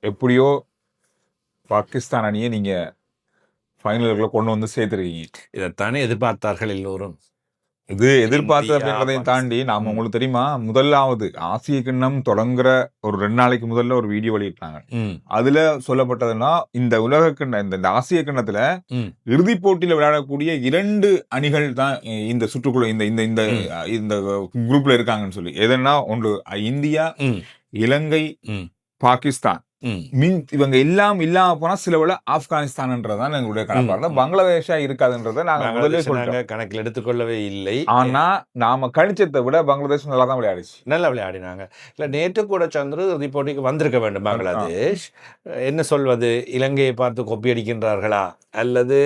எப்படியோ பாகிஸ்தான் அணியை நீங்க ஃபைனலுக்குள்ள கொண்டு வந்து சேர்த்துருக்கீங்க. இதைத்தானே எதிர்பார்த்தார்கள் எல்லோரும். இது எதிர்பார்த்து அப்படின்றதையும் தாண்டி நாம உங்களுக்கு தெரியுமா, முதலாவது ஆசிய கிண்ணம் தொடங்குற ஒரு 2 நாளைக்கு முதல்ல ஒரு வீடியோ வெளியிட்டாங்க. அதுல சொல்லப்பட்டதுன்னா இந்த உலக கிண்ண இந்த ஆசிய கிண்ணத்துல இறுதி போட்டியில விளையாடக்கூடிய 2 அணிகள் தான் இந்த சுற்றுக்குழு இந்த இந்த இந்த இந்த குரூப்ல இருக்காங்கன்னு சொல்லி. எதுன்னா ஒன்று இந்தியா, இலங்கை, பாகிஸ்தான். இவங்க எல்லாம் இல்லாம போனா சில விட ஆப்கானிஸ்தான்ன்றதான் எங்களுடைய கணப்பாடு. பங்களாதேஷா இருக்காதுன்றத நாங்க முதல்ல சொல்லிட்டோம். கணக்கில் எடுத்துக்கொள்ளவே இல்லை. ஆனா நாம கணிச்சதை விட பங்களாதேஷ் நல்லா தான் விளையாடிச்சு. நல்லா விளையாடினாங்க. இல்ல நேற்று கூட சந்திர இறுதி போட்டிக்கு வந்திருக்க வேண்டும் பங்களாதேஷ். என்ன சொல்வது, இலங்கையை பார்த்து கொப்பி அடிக்கின்றார்களா அல்லது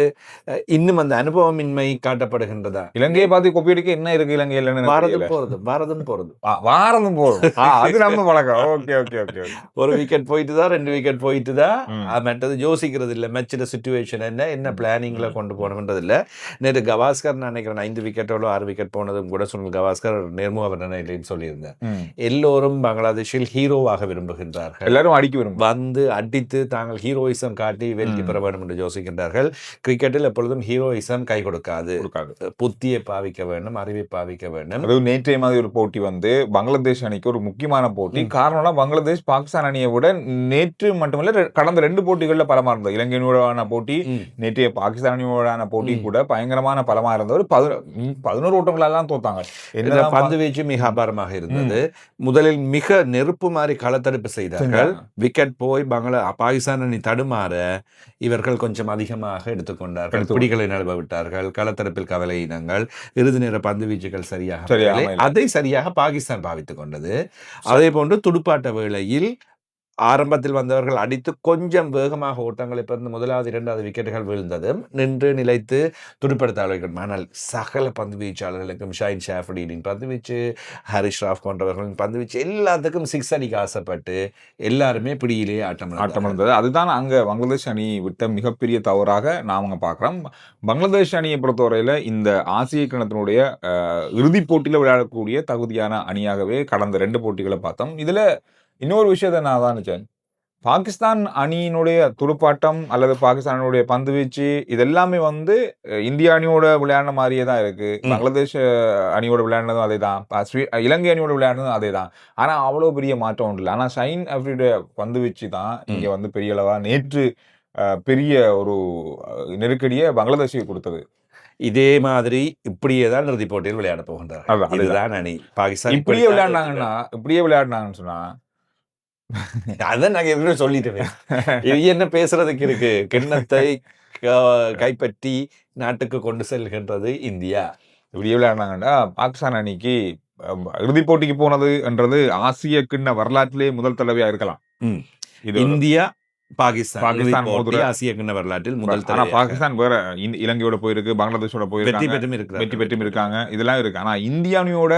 இன்னும் அந்த அனுபவமின்மை காட்டப்படுகின்றதா? இலங்கையை பார்த்து கொப்பி அடிக்க என்ன இருக்கு இலங்கையில? பாரதம் போறது அது நம்ம பழக்கம். Okay okay okay. ஒரு விக்கெட் போயிட்டுதான், 2 விக்கெட் போயிட்டுதான். மற்றது யோசிக்கிறது இல்லை. மேட்சோட சிச்சுவேஷன் என்ன பிளானிங்ல கொண்டு போகணும்ன்றது இல்லை. நேற்று கவாஸ்கர் நான் நினைக்கிறேன் 5 விக்கெட்டோட 6 விக்கெட் போனதும் கூட சுனில் கவாஸ்கர் நேர்முக வர்ணனையிலேன்னு சொல்லியிருந்தேன். எல்லோரும் பங்களாதேஷில் ஹீரோவாக விரும்புகின்றார்கள். எல்லாரும் அடிக்க விரும்பும் வந்து அடித்து தாங்கள் ஹீரோயிசம் காட்டி வெற்றி பெற வேண்டும் என்று யோசிக்கின்றார்கள். கிரிக்கெட்டில் எப்பொழுதும் ஹீரோயிசம் கை கொடுக்காது. புத்தியை பாவிக்க வேண்டும், அறிவை பாவிக்க வேண்டும். அது நேற்றைய மாதிரி ஒரு போட்டி வந்து பங்களாதேஷ் அணிக்கு ஒரு முக்கியமான போட்டி. காரணம்னா பங்களாதேஷ் பாகிஸ்தான் அணியை விட நேற்று மட்டுமல்ல கடந்த 2 போட்டிகள்ல பலமா இருந்தது. இலங்கையோடான போட்டி, நேற்றைய பாகிஸ்தான் அணியோடான போட்டி கூட பயங்கரமான பலமா இருந்தது. 11 ஓட்டங்களெல்லாம் தோத்தாங்க. பந்து வீச்சு மிக அபாரமாக இருந்தது. முதலில் மிக நெருப்பு மாதிரி களத்தடுப்பு செய்தார்கள். விக்கெட் போய் பாகிஸ்தான் அணி தடுமாற இவர்கள் கொஞ்சம் அதிகமாக எடுத்துக்கொண்டார்கள். பிடிகளை நழுவ விட்டார்கள். களத்தடுப்பில் கவலை இனங்கள், இறுதி நேர பந்து வீச்சுகள் சரியாக அதை சரியாக பாகிஸ்தான் பாவித்துக் கொண்டது. அதே போன்று துடுப்பாட்ட வேளையில் ஆரம்பத்தில் வந்தவர்கள் அடித்து கொஞ்சம் வேகமாக ஓட்டங்களை பிறந்து முதலாவது 2வது விக்கெட்டுகள் வீழ்ந்ததும் நின்று நிலைத்து துடுப்படுத்தாளர்கள். ஆனால் சகல பந்து வீச்சாளர்களுக்கும் ஷாஹின் ஷாஃபுடியின் பந்து வீச்சு, ஹரிஷ் ராஃப் போன்றவர்களின் பந்து வீச்சு எல்லாத்துக்கும் 6 அடிக்க ஆசைப்பட்டு எல்லாருமே பிடியிலேயே ஆட்டம் இருந்தது. அதுதான் அங்க பங்களாதேஷ் அணி விட்ட மிகப்பெரிய தவறாக நாம பார்க்கிறோம். பங்களாதேஷ் அணியை பொறுத்தவரையில இந்த ஆசிய கிண்ணத்தினுடைய இறுதிப் போட்டியில விளையாடக்கூடிய தகுதியான அணியாகவே கடந்த 2 போட்டிகளை பார்த்தோம். இதுல இன்னொரு விஷயத்தை நான் தான் நினைச்சேன், பாகிஸ்தான் அணியினுடைய துடுப்பாட்டம் அல்லது பாகிஸ்தான் அணியுடைய பந்து வீச்சு இதெல்லாமே வந்து இந்திய அணியோட விளையாடின மாதிரியே தான் இருக்கு. பங்களாதேஷ் அணியோட விளையாடினதும் அதே தான், இலங்கை அணியோட விளையாடினதும் அதே தான். ஆனா அவ்வளவு பெரிய மாற்றம் ஒன்று இல்லை. ஆனா ஷைன் அஃப்ரியுடைய பந்து வீச்சு தான் இங்க வந்து பெரிய அளவா நேற்று பெரிய ஒரு நெருக்கடியை பங்களாதேஷுக்கு கொடுத்தது. இதே மாதிரி இப்படியே தான் இறுதிப் போட்டியில் விளையாட போகின்றார். இதுதான் அணி. பாகிஸ்தான் இப்படியே விளையாடினாங்கன்னு சொன்னா அதான் நாங்க ஏற்கனவே சொல்லிட்டேன். இது என்ன பேசுறதுக்கு இருக்கு? கிண்ணத்தை கைப்பற்றி நாட்டுக்கு கொண்டு செல்கின்றது இந்தியா. இப்படி விளையாடினாங்கன்னா பாகிஸ்தான் அணிக்கு இறுதிப் போட்டிக்கு போனது என்றது ஆசிய கிண்ண வரலாற்றிலே முதல் தடவையா இருக்கலாம். இந்தியா பாகிஸ்தான் ஆசிய கிண்ண வரலாற்றில் முதல் தடவை. பாகிஸ்தான் வேற இலங்கையோட போயிருக்கு, பங்களாதேஷோட போயிருக்கு, வெற்றி பெற்றும் இருக்காங்க, இதெல்லாம் இருக்கு. ஆனா இந்திய அணியோட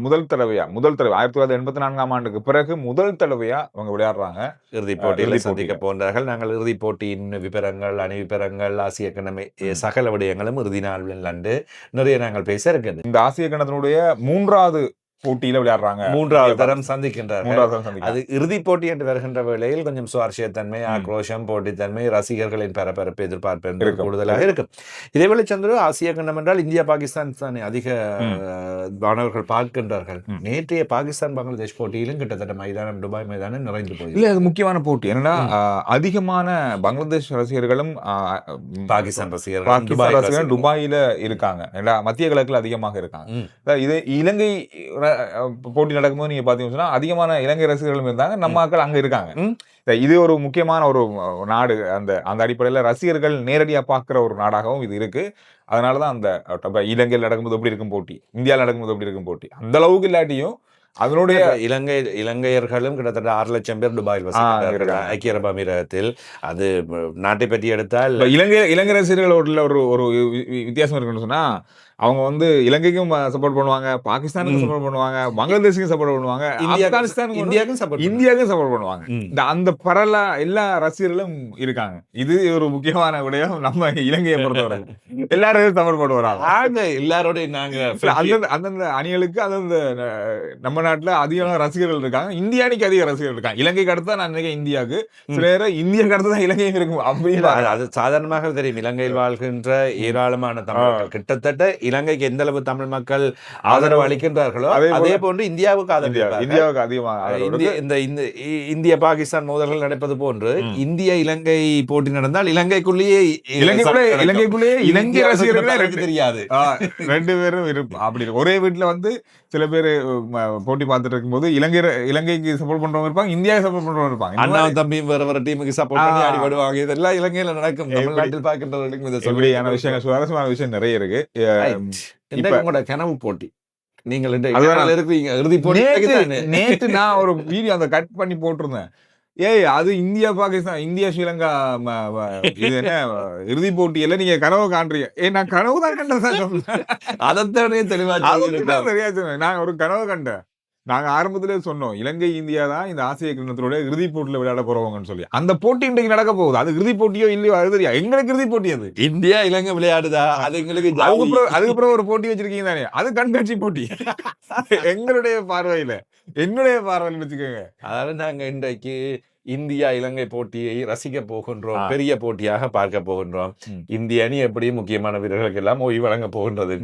முதல் தடவை 1984ஆம் ஆண்டுக்கு பிறகு முதல் தடவையா அவங்க விளையாடுறாங்க. இறுதிப் போட்டியில் சந்திக்க போன்றார்கள். நாங்கள் இறுதிப் போட்டியின் விவரங்கள், அணி விவரங்கள், ஆசிய கிண்ணமை சகல விடயங்களும் இறுதி நாளில் அன்று நிறைய நாங்கள் பேச இருக்கிறது. இந்த ஆசிய கிண்ணத்தினுடைய 3வது போட்டியில விளையாடுறாங்க, 3வது தரம் சந்திக்கின்றார்கள். அது இறுதிப் போட்டி என்று வருகின்ற வேளையில் கொஞ்சம் சுவாரஸ்யத்தன்மை, ஆக்ரோஷம், போட்டித்தன்மை, ரசிகர்களின் பரபரப்பு, எதிர்பார்ப்பு கூடுதலாக இருக்கும். இதேவேளை சந்திர ஆசிய கிண்ணம் என்றால் இந்தியா பாகிஸ்தான் தானே அதிக மாணவர்கள் பார்க்கின்றார்கள். நேற்றைய பாகிஸ்தான் பங்களாதேஷ் போட்டியிலும் கிட்டத்தட்ட மைதானம், துபாய் மைதானம் நிறைந்து போய் இல்ல, அது முக்கியமான போட்டி. என்னன்னா அதிகமான பங்களாதேஷ் ரசிகர்களும் பாகிஸ்தான் ரசிகர்கள் துபாயில இருக்காங்க. மத்திய கிழக்குல அதிகமாக இருக்காங்க. இது இலங்கை போட்டி நடக்கும்போது நீங்க பாத்தீங்கன்னா அதிகமான இலங்கை ரசிகர்களும் இருந்தாங்க. நம்ம ஆட்கள் அங்க இருக்காங்க. இது ஒரு முக்கியமான ஒரு நாடு. அந்த அடிப்படையில ரசிகர்கள் நேரடியா பாக்குற ஒரு நாடாகவும் இது இருக்கு. அதனாலதான் அந்த இலங்கையில் நடக்கும்போது எப்படி இருக்கும் போட்டி, இந்தியாவில் நடக்கும்போது எப்படி இருக்கும் போட்டி, அந்த அளவுக்கு இல்லாட்டியும் அதனுடைய இலங்கையர்களும் கிட்டத்தட்ட 6 லட்சம் பேர் துபாயில் வசிக்கிறார்கள், ஐக்கிய அரபு அமீரகத்தில். அது நாட்டை பற்றி எடுத்தால் இலங்கை ரசிகர்களோட ஒரு வித்தியாசம் இருக்குன்னு சொன்னா, அவங்க வந்து இலங்கைக்கும் சப்போர்ட் பண்ணுவாங்க, பாகிஸ்தானுக்கும் சப்போர்ட் பண்ணுவாங்க, பங்களாதேஷுக்கும் சப்போர்ட் பண்ணுவாங்க, ஆப்கானிஸ்தானுக்கும் இந்தியாவுக்கும் சப்போர்ட் பண்ணுவாங்க. அந்த பரல எல்லா ரசிகர்களும் இருக்காங்க. இது ஒரு முக்கியமான விடயம். நம்ம இலங்கையை பொறுத்தவரை எல்லாரும் சப்போர்ட் பண்ணுவாங்க. எல்லாரோட நாங்க அந்தந்த அணிகளுக்கு அந்தந்த நம்ம நாட்டுல அதிக ரசிகர்கள் இருக்காங்க. இந்திய அணிக்கு அதிக ரசிகர்கள் இருக்காங்க. இலங்கைக்கு அடுத்து நான் நினைக்கிறேன் இந்தியாவுக்கு, சில நேரம் இந்தியாவுக்கு அடுத்து தான் இலங்கையும் இருக்கும். அது சாதாரணமாக தெரியும். இலங்கையில் வாழ்கின்ற ஏராளமான தமிழர்கள் கிட்டத்தட்ட இலங்கைக்கு எந்த அளவு தமிழ் மக்கள் ஆதரவு அளிக்கின்றார்களோ அதே போன்று இந்தியாவுக்கு அதிகமாக இந்திய பாகிஸ்தான் மோதல்கள் நடப்பது போன்று இந்திய இலங்கை போட்டி நடந்தால் இலங்கைக்குள்ளேயே இலங்கை ரசிகர்கள் தெரியாது, 2 பேரும் இருக்கும். அப்படி ஒரே வீட்டுல வந்து சில பேர் போட்டி பார்த்துட்டு இருக்கும்போது இலங்கைக்கு சப்போர்ட் பண்றவங்க இருப்பாங்க, இந்தியாவுக்கு சப்போர்ட் பண்றவங்க இருப்பாங்க. அண்ணாவும் தம்பியும் வேற டீமுக்கு சப்போர்ட் பண்ணி ஆடிப்படுவாங்க. இதெல்லாம் இலங்கையில நடக்கும். தமிழ்நாட்டில் பார்க்கின்றவர்களுக்கும் இதை சொல்லியான விஷயங்கள், சுவாரஸ்யமான விஷயம் நிறைய இருக்கு. உங்களோட கனவு போட்டி நீங்கள் இருக்கீங்க இறுதி போட்டி. நேற்று நான் ஒரு வீடியோ அந்த கட் பண்ணி போட்டிருந்தேன். அது இந்தியா பாகிஸ்தான், இந்தியா ஸ்ரீலங்கா இது என்ன இறுதி போட்டியில நீங்க கனவு காண்றீங்க. நான் கனவு தான் கண்டேன். அதைத்தானே தெளிவா நான் ஒரு கனவு கண்டேன். நாங்க ஆரம்பத்திலே சொன்னோம், இலங்கை இந்தியா தான் இந்த ஆசிய கிண்ணத்தோட இறுதி போட்டியில விளையாட போறவங்கன்னு சொல்லி. அந்த போட்டி இன்றைக்கு நடக்க போகுது. அது இறுதி போட்டியோ இல்லையோ அது தெரியாது. எங்களுக்கு இறுதி போட்டி அது. இந்தியா இலங்கை விளையாடுதா, அது எங்களுக்கு அதுக்கப்புறம் ஒரு போட்டி வச்சிருக்கீங்க தானே, அது கண்காட்சி போட்டி. என்னுடைய பார்வையில வச்சுக்கோங்க. அதாவது நாங்க இன்றைக்கு இந்தியா இலங்கை போட்டியை ரசிக்க போகின்றோம், பெரிய போட்டியாக பார்க்க போகின்றோம். இந்திய அணி எப்படி முக்கியமான வீரர்களுக்கு எல்லாம் ஓய்வு வழங்க போகின்றது.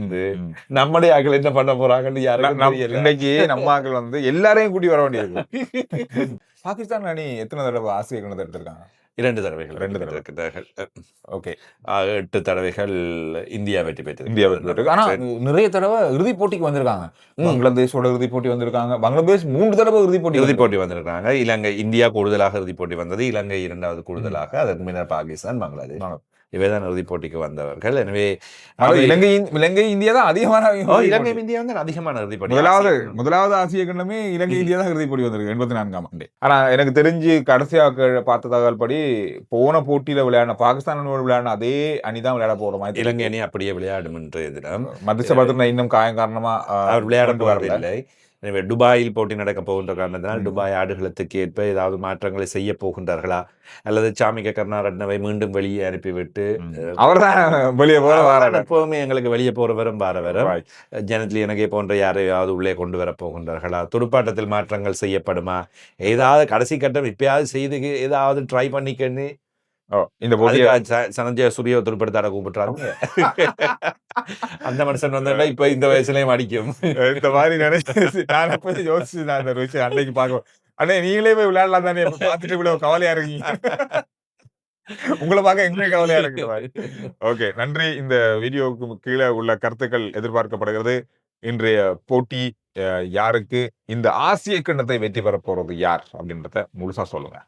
நம்முடைய ஆக்கள் என்ன பண்ண போறாங்கன்னு யாரும் இன்னைக்கு நம்ம ஆக்கள் வந்து எல்லாரையும் கூட்டி வர வேண்டியது. பாகிஸ்தான் அணி எத்தனை தடவை ஆசிய கிண்ணத்தை எடுத்திருக்காங்க? 2 தடவைகள். ஓகே, 8 தடவைகள் இந்தியா வெற்றி பெற்றது. ஆனா நிறைய தடவை இறுதி போட்டிக்கு வந்திருக்காங்க. பங்களாதேஷோட இறுதி போட்டி வந்திருக்காங்க. பங்களாதேஷ் 3 தடவை இறுதி போட்டி வந்திருக்காங்க. இந்தியா கூடுதலாக இறுதி போட்டி வந்தது. இலங்கை 2வது கூடுதலாக. அதற்கு முன்னர் பாகிஸ்தான், பங்களாதேஷ் இவைதான் இறுதி போட்டிக்கு வந்தவர்கள். எனவே இலங்கை இந்தியா தான் அதிகமான இலங்கை இந்தியா வந்து அதிகமான இறுதி போட்டி. முதலாவது ஆசிய கிண்ணமே இலங்கை இந்தியா தான் இறுதி போட்டி வந்திருக்கு 84ஆம் ஆண்டு. ஆனா எனக்கு தெரிஞ்சு கடைசியாக பார்த்த தகவல் படி போன போட்டியில விளையாடின பாகிஸ்தானோட விளையாடின அதே அணிதான் விளையாட போற மாதிரி. இலங்கை அணி அப்படியே விளையாடும் என்ற தினம் மத்திய பத்திரம் இன்னும் காயம் காரணமா அவர் விளையாட வரவில்லை. எனவே துபாயில் போட்டி நடக்க போகின்ற காரணத்தினால் துபாய் ஆடுகளத்துக்கு ஏற்ப ஏதாவது மாற்றங்களை செய்ய போகின்றார்களா, அல்லது சாமிக கருணாரட்னவை மீண்டும் வெளியே அனுப்பிவிட்டு அவர்தான் வெளியே போற எப்பவுமே எங்களுக்கு வெளியே போறவரும் வாரவரும் ஜனத்லி எனக்கே போன்ற யாரையாவது உள்ளே கொண்டு வர போகின்றார்களா, துடுப்பாட்டத்தில் மாற்றங்கள் செய்யப்படுமா, ஏதாவது கடைசி கட்டம் இப்பயாவது செய்து ஏதாவது ட்ரை பண்ணிக்கன்னு இந்த போட்டியை சனஞ்சய சூரிய துடுப்படுத்தாட கூப்பிட்டுறாங்க. அந்த மனுஷன் வந்தா இப்ப இந்த வயசுலயும் அடிக்கும். இந்த மாதிரி நினைச்சு நான் போய் யோசிச்சு நான் இந்த விஷயம் அன்னைக்கு பார்க்க அண்ணே நீங்களே போய் விளையாடலாம் தானே, பார்த்துட்டு இவ்வளவு கவலையா இருக்கீங்க. உங்களை பார்க்க எங்களுக்கு கவலையா இருக்கு. ஓகே, நன்றி. இந்த வீடியோவுக்கு கீழே உள்ள கருத்துக்கள் எதிர்பார்க்கப்படுகிறது. இன்றைய போட்டி யாருக்கு, இந்த ஆசிய கிண்ணத்தை வெற்றி பெற போறது யார் அப்படின்றத முழுசா சொல்லுங்க.